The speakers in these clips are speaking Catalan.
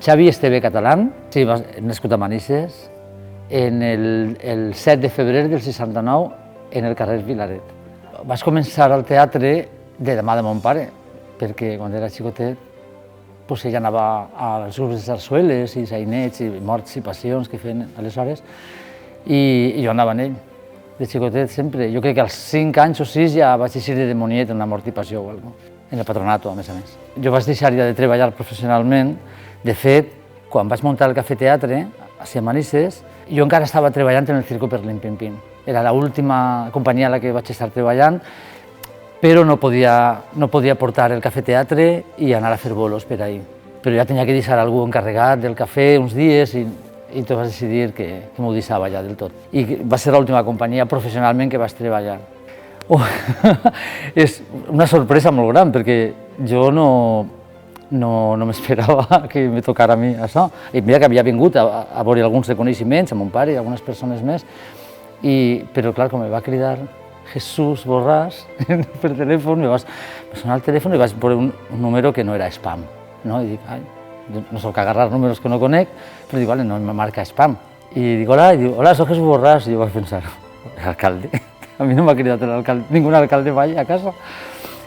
Xavi Esteve Catalán, sí, nascut a Manises, el 7 de febrer del 69 en el carrer Vilaret. Vaig començar al teatre de la mà de mon pare, perquè quan era xicotet ella anava als grups de sarsueles i sainets i morts i passions que feien aleshores i jo anava amb ell, de xicotet sempre. Jo crec que als 5 anys o 6 ja vaig eixir de demoniet en una mort i passió o alguna cosa, en el patronato, a més a més. Jo vaig deixar ja de treballar professionalment. De fet, quan vaig muntar el Cafè Teatre, a Manises, jo encara estava treballant en el Circo Perlín Pimpín. Era l'última companyia a la que vaig estar treballant, però no podia portar el Cafè Teatre i anar a fer bolos per ahí. Però ja tenia que deixar algú encarregat del cafè uns dies i tot vaig decidir que m'ho deixava ja del tot. I va ser l'última companyia professionalment que vaig treballar. És una sorpresa molt gran, perquè jo no m'esperava que me tocara a mi això. I mira que havia vingut a veure alguns reconeixements, a mon pare i algunes persones més, però clar, com me va cridar Jesús Borràs per telèfon, me va sonar el telèfon i vaig veure un número que no era spam. I dic, no soc agarrar números que no conec, però dic, vale, no me marca spam. I dic, hola, soc Jesús Borràs. I jo vaig pensar, l'alcalde? A mi no m'ha cridat ningú alcalde mai a casa.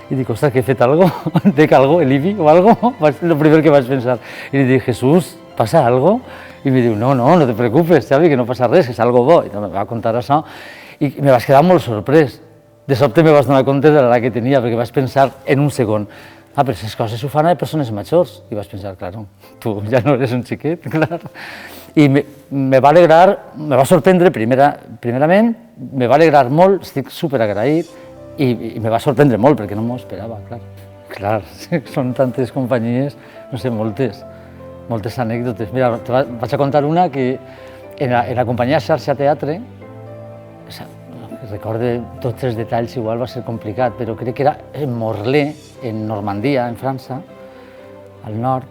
I dic, ostres, que he fet algo? Dec algo, el IBI o algo? És el primer que vaig pensar. I li dic, Jesús, passa algo? I em diu, no te preocupes, Xavi, que no passa res, que és algo bo. I em va contar això. I me vaig quedar molt sorprès. De sobte me vaig donar compte de l'edat que tenia, perquè vaig pensar en un segon, però aquestes coses ho fan a persones majors. I vaig pensar, clar, tu ja no eres un xiquet, clar. I me va alegrar, me va sorprendre, primerament, me va alegrar molt, estic superagraït, i me va sorprendre molt, perquè no m'ho esperava, clar. Clar, són tantes companyies, no sé, moltes anècdotes. Mira, vaig a contar una que en la companyia Xarxa Teatre, recorde tots els detalls, igual va ser complicat, però crec que era en Morlaix, en Normandia, en França, al nord.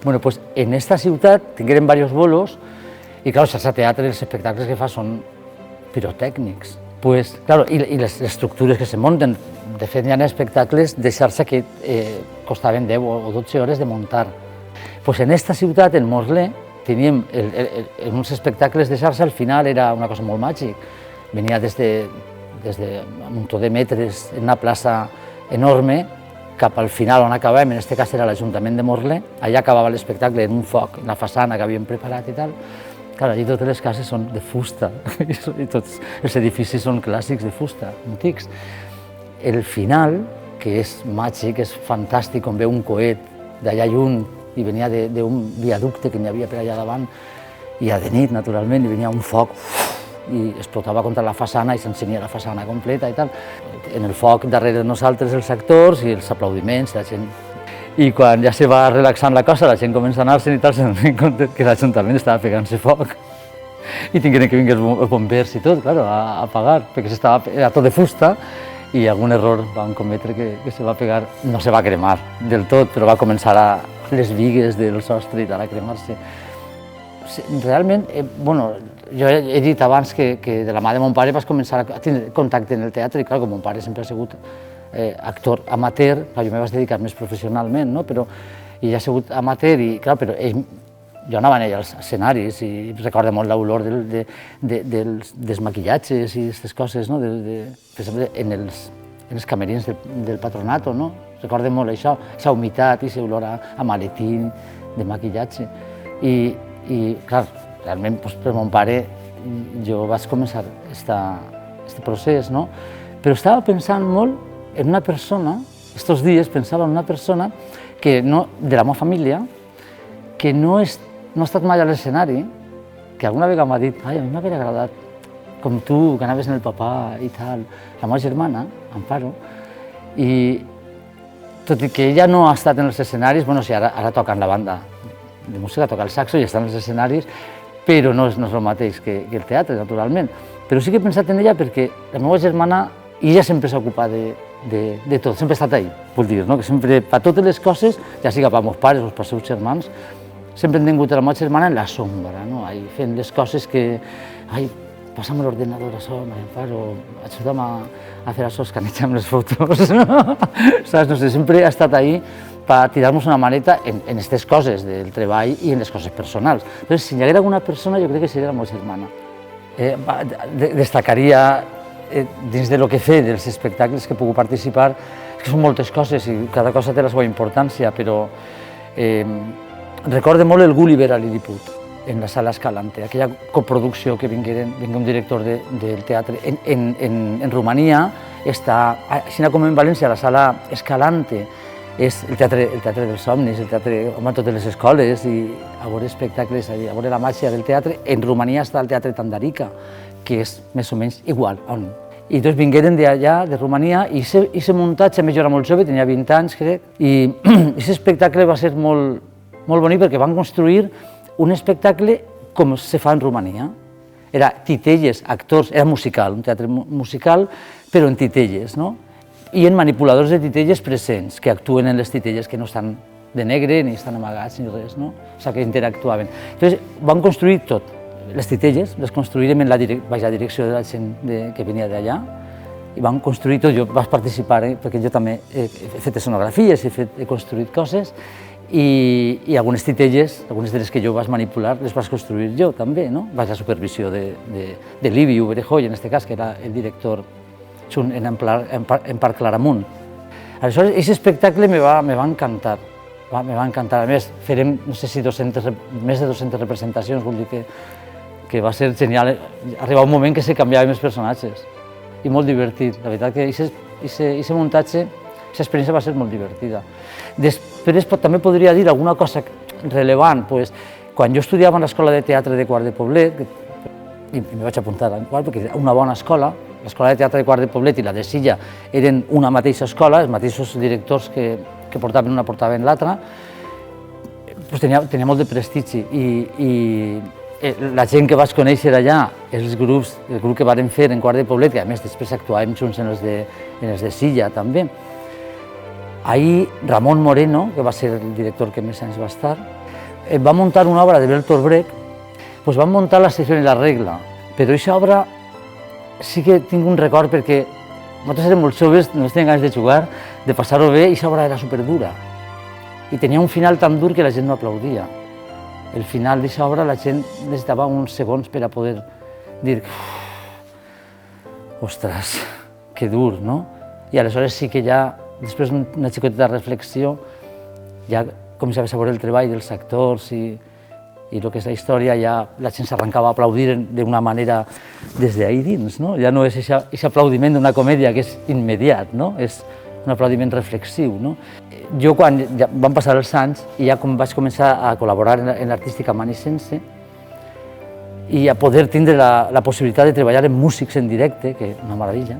Bueno, pues en aquesta ciutat tingueren diversos bolos i, clar, Xarxa Teatre, els espectacles que fa són pirotècnics. Pues, claro, i les estructures que se munten. De fet, hi ha espectacles de xarxa que costaven 10 o 12 hores de muntar. Pues en aquesta ciutat, en Morlaix, teníem uns espectacles de xarxa, al final era una cosa molt màgica. Venia des de un muntó de metres en una plaça enorme cap al final on acabàvem, en aquest cas era l'Ajuntament de Morlaix, allà acabava l'espectacle en un foc, en la façana que havíem preparat i tal. Clar, allí totes les cases són de fusta i tots els edificis són clàssics de fusta, antics. El final, que és màgic, és fantàstic, on veu un coet d'allà lluny i venia d'un viaducte que n'hi havia per allà davant, i de nit, naturalment, i venia un foc i explotava contra la façana i s'encenia la façana completa i tal. En el foc, darrere de nosaltres, els actors i els aplaudiments, la gent. I quan ja se va relaxant la cosa, la gent comença a anar-se'n i tal, se'n donen compte que l'Ajuntament estava pegant-se foc. I tingueren que vingui els bombers i tot, clar, a apagar, perquè era tot de fusta i algun error van cometre que se va pegar. No se va cremar del tot, però va començar les bigues del sostre i tal a cremar-se. Realment, bueno, jo he dit abans que de la mà de mon pare vaig començar a tenir contacte en el teatre i, clar, com mon pare sempre ha sigut actor amateur, jo me vaig dedicar més professionalment, però ell ha sigut amateur i, clar, però jo anava amb ell als escenaris i recordo molt l'olor dels maquillatges i aquestes coses, per exemple, en els camerins del patronato, recordo molt això, aquesta humitat i aquesta olor a maletín, de maquillatge. I, clar, realment, per mon pare, jo vaig començar aquest procés, però estava pensant molt en una persona, aquests dies pensava en una persona de la meva família, que no ha estat mai a l'escenari, que alguna vegada m'ha dit, ai, a mi m'hauria agradat, com tu, que anaves en el papà i tal, la meva germana, Amparo, i tot i que ella no ha estat en els escenaris, bueno, sí, ara toca en la banda de música, toca el saxo i està en els escenaris, però no és el mateix que el teatre, naturalment. Però sí que he pensat en ella perquè la meva germana, ella sempre s'ha ocupat de tot, sempre ha estat ahí, vull dir, que sempre, per totes les coses, ja sigui per meus pares o per seus germans, sempre hem tingut la meva germana en la sombra, fent les coses que, ai, passa'm l'ordenador, això, o ajuda'm a fer això, escaneja'm les fotos, saps? No sé, sempre ha estat ahí para tirarnos una maneta en estas coses del treball i en les coses personals. Entonces, si hi haguera alguna persona, jo crec que seria la meva germana. Destacaria, dins de lo que he fet, dels espectacles que he pogut participar, que són moltes coses i cada cosa té la seva importància, però recordo molt el Gulliver a Lilliput, en la sala Escalante, aquella coproducció que vingué un director del teatre. En Romania està, així com en València, la sala Escalante és el teatre dels somnis, el teatre on van totes les escoles i a veure espectacles, a veure la màgia del teatre. En Romania està el teatre Tandarica, que és més o menys igual. I doncs vingueren d'allà, de Romania, i aquest muntatge, a més jo era molt jove, tenia 20 anys, crec, i aquest espectacle va ser molt bonic perquè van construir un espectacle com se fa en Romania. Era titelles, actors, era musical, un teatre musical, però en titelles, no? I en manipuladors de titelles presents, que actuen en les titelles, que no estan de negre, ni estan amagats, ni res, no? O sigui, que interactuaven. Llavors, van construir tot. Les titelles les construïrem en la direcció de la gent que venia d'allà, i van construir tot. Jo vaig participar, perquè jo també he fet escenografies, he construït coses, i algunes titelles, algunes de les que jo vaig manipular, les vaig construir jo també, no? Vaig a supervisió de Liviu Berejoy, en aquest cas, que era el director en Parc Claramunt. Aleshores, aquest espectacle me va encantar, me va encantar. A més, farem, no sé si més de 200 representacions, vull dir que va ser genial. Arribava un moment que se canviaven els personatges, i molt divertit. La veritat que aquest muntatge, aquesta experiència va ser molt divertida. Després també podria dir alguna cosa rellevant. Quan jo estudiava a l'Escola de Teatre de Quart de Poblet, i em vaig apuntar en quart perquè era una bona escola, l'Escola de Teatre de Quart de Poblet i la de Silla eren una mateixa escola, els mateixos directors que portaven una portaven l'altra, tenia molt de prestigi i la gent que vaig conèixer allà, el grup que vàrem fer en Quart de Poblet, que a més després actuàvem junts en els de Silla també. Ahir Ramon Moreno, que va ser el director que més anys va estar, va muntar una obra de Bertolt Brecht, doncs van muntar La excepció i la regla, però aquesta obra sí que tinc un record perquè nosaltres érem molt joves, només teníem ganes de jugar, de passar-ho bé, i aquesta obra era superdura. I tenia un final tan dur que la gent no aplaudia. El final d'aquesta obra la gent necessitava uns segons per a poder dir ostres, que dur, no? I aleshores sí que ja, després d'una xicoteta reflexió, ja començaves a veure el treball dels actors i el que és la història, ja la gent s'arrencava a aplaudir d'una manera des d'ahir dins, no? Ja no és aquest aplaudiment d'una comèdia que és immediat, no? És un aplaudiment reflexiu, no? Jo, quan ja van passar els anys i ja vaig començar a col·laborar en l'Artística Manisense i a poder tindre la possibilitat de treballar amb músics en directe, que és una meravella,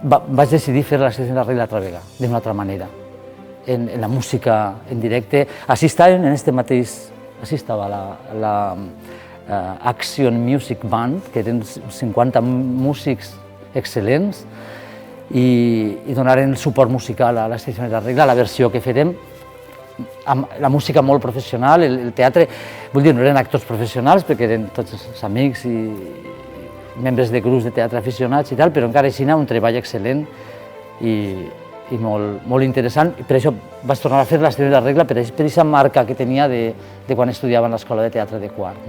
vaig decidir fer La excepció i la regla altra vegada, d'una altra manera, en la música en directe. Així estàvem en este mateix. Així estava la Action Music Band, que eren 50 músics excel·lents, i donaren suport musical a La excepció i la regla, la versió que farem, amb la música molt professional, el teatre, vull dir, no eren actors professionals, perquè eren tots els amics i membres de grups de teatre aficionats i tal, però encara així un treball excel·lent i molt interessant. Per això vaig tornar a fer La excepció i la regla, per aquesta marca que tenia de quan estudiava a l'Escola de Teatre de Quart,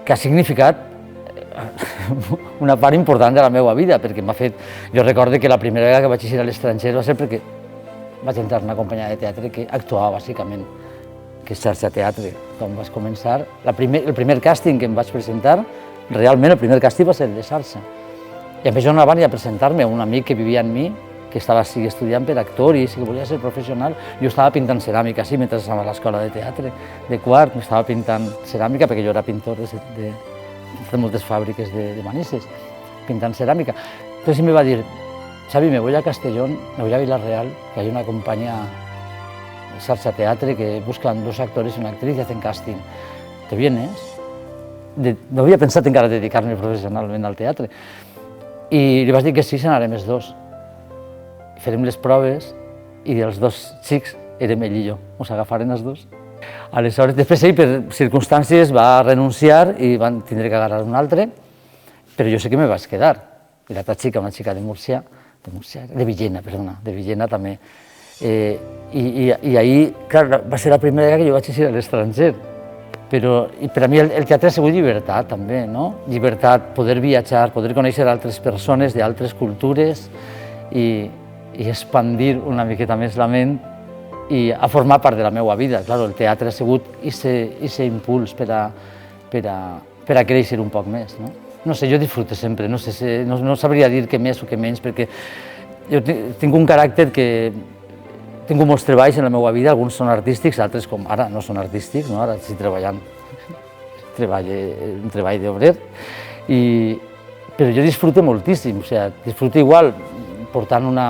que ha significat una part important de la meva vida, perquè m'ha fet... Jo recordo que la primera vegada que vaig ir a l'estranger va ser perquè vaig entrar en una companyia de teatre que actuava bàsicament, que és Xarxa Teatre. Quan vaig començar, el primer càsting que em vaig presentar, realment el primer càsting va ser el de Xarxa. I a més jo anava a presentar-me a un amic que vivia amb mi, que estava estudiant per actor i que volia ser professional. Jo estava pintant ceràmica, sí, mentre estava a l'escola de teatre de Quart, estava pintant ceràmica, perquè jo era pintor de moltes fàbriques de Manises, pintant ceràmica. Entonces me va dir, Xavi, me voy a Castellón, me voy a Villarreal, que hay una compañía, Xarxa Teatre, que buscan 2 actores y una actriz y hacen casting. ¿Te vienes? No havia pensat encara dedicar-me professionalment al teatre. I li vaig dir que sí, se n'anarem els 2. Farem les proves i els 2 xics érem ell i jo, ens agafaren els 2. Aleshores, després ell, per circumstàncies, va renunciar i van tindre que agarrar un altre, però jo sé que me vaig quedar. I l'altra xica, una xica de Villena també, I ahir, clar, va ser la primera vegada que jo vaig eixir a l'estranger. Però per a mi el teatre ha sigut llibertat, també, no? Llibertat, poder viatjar, poder conèixer altres persones d'altres cultures i expandir una miqueta més la ment i a formar part de la meva vida. Clar, el teatre ha sigut aquest impuls per a créixer un poc més, no? No sé, jo disfruto sempre, no sabria dir que més o que menys, perquè jo tinc un caràcter que tinc molts treballs en la meva vida, alguns són artístics, altres com ara no són artístics, no? Ara estic treballant, un treball d'obrer, però jo disfruto moltíssim, o sigui, disfruto igual portant una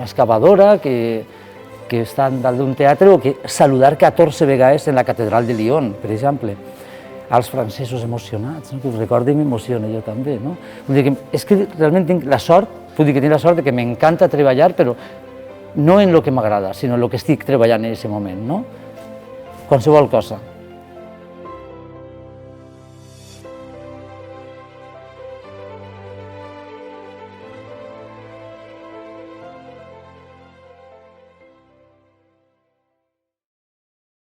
excavadora que està dalt d'un teatre o que saludar 14 vegades en la catedral de Lyon, per exemple, als francesos emocionats, que us recordo i m'emociona jo també, no? Vull dir que és que realment tinc la sort, puc dir que tinc la sort que m'encanta treballar, però no en el que m'agrada, sinó en el que estic treballant en aquest moment, no? Qualsevol cosa.